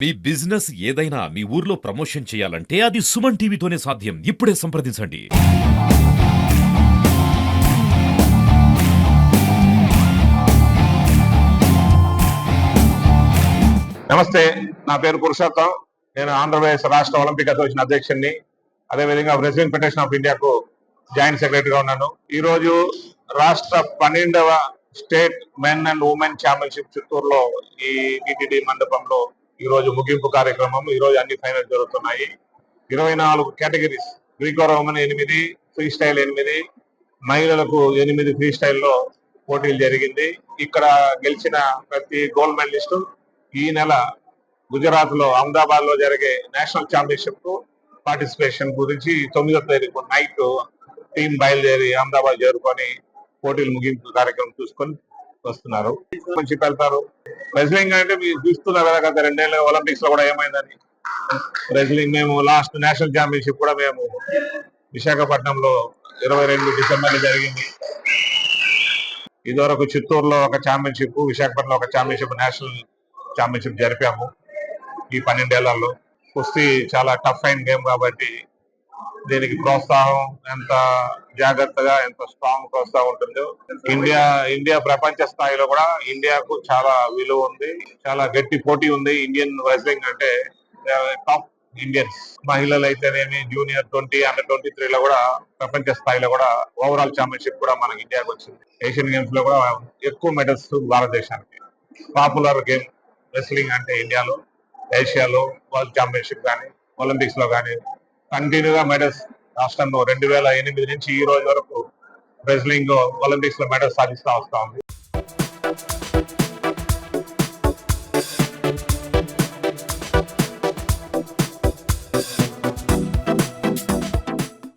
మీ business ఏదైనా మీ ఊర్లో promotion చేయాలంటే అది సుమన్ టీవీతోనే సాధ్యం. ఇప్పుడే సంప్రదించండి. నమస్తే, నా పేరు పురుషోత్తం. నేను ఆంధ్రప్రదేశ్ రాష్ట్ర ఒలింపిక్ అసోసియేషన్ అధ్యక్షుడిని, అదేవిధంగా రెజ్లింగ్ ఫెడరేషన్ ఆఫ్ ఇండియాకు జాయింట్ సెక్రటరీగా ఉన్నాను. ఈ రోజు రాష్ట్ర 12వ state men and women championship చిత్తూరులో ఈ టిటిడి మండపంలో ఈ రోజు ముగింపు కార్యక్రమం. ఈ రోజు అన్ని ఫైనల్ జరుగుతున్నాయి. 24 categories, Greco Roman 8, free style 8, మహిళలకు 8 ఫ్రీ స్టైల్లో పోటీలు జరిగింది. ఇక్కడ గెలిచిన ప్రతి గోల్డ్ మెడలిస్ట్ ఈ నెల గుజరాత్ లో అహ్మదాబాద్ లో జరిగే నేషనల్ ఛాంపియన్షిప్ పార్టిసిపేషన్ గురించి 9వ తారీఖు నైట్ టీం బయలుదేరి అహ్మదాబాద్ చేరుకొని పోటీలు ముగింపు కార్యక్రమం చూసుకొని వస్తున్నారు. మంచి వెళ్తారు. రెజ్లింగ్ అంటే మీరు చూస్తున్నారు కదా, గత 2 ఏళ్ళ ఒలింపిక్స్ లో కూడా ఏమైందని. రెజ్లింగ్ మేము లాస్ట్ నేషనల్ ఛాంపియన్షిప్ కూడా మేము విశాఖపట్నంలో 22 డిసెంబర్ జరిగింది. ఇదివరకు చిత్తూరులో ఒక ఛాంపియన్షిప్, విశాఖపట్నంలో ఒక ఛాంపియన్షిప్, నేషనల్ ఛాంపియన్షిప్ జరిపాము. ఈ 12 ఏళ్లలో కుస్తీ చాలా టఫ్ అయిన గేమ్ కాబట్టి దీనికి ప్రోత్సాహం ఎంత జాగ్రత్తగా, ఎంత స్ట్రాంగ్ ప్రోత్సాహం ఉంటుందో. ఇండియా ప్రపంచ స్థాయిలో కూడా ఇండియాకు చాలా విలువ ఉంది, చాలా గట్టి పోటీ ఉంది. ఇండియన్ రెజ్లింగ్ అంటే టాప్ ఇండియన్స్. మహిళలు అయితేనేమి, జూనియర్ 20, అండర్ 23 లో కూడా ప్రపంచ స్థాయిలో కూడా ఓవరాల్ ఛాంపియన్షిప్ కూడా మనకి ఇండియాకి వచ్చింది. ఏషియన్ గేమ్స్ లో కూడా ఎక్కువ మెడల్స్ భారతదేశానికి. పాపులర్ గేమ్ రెస్లింగ్ అంటే ఇండియాలో, ఏషియాలో వరల్డ్ ఛాంపియన్షిప్ కానీ, ఒలింపిక్స్ లో కానీ కంటిన్యూగా మెడల్స్ రాష్ట్రంలో 2008 నుంచి ఈ రోజు వరకు రెస్లింగ్ ఒలింపిక్స్ లో మెడల్స్ సాధిస్తూ వస్తా ఉంది.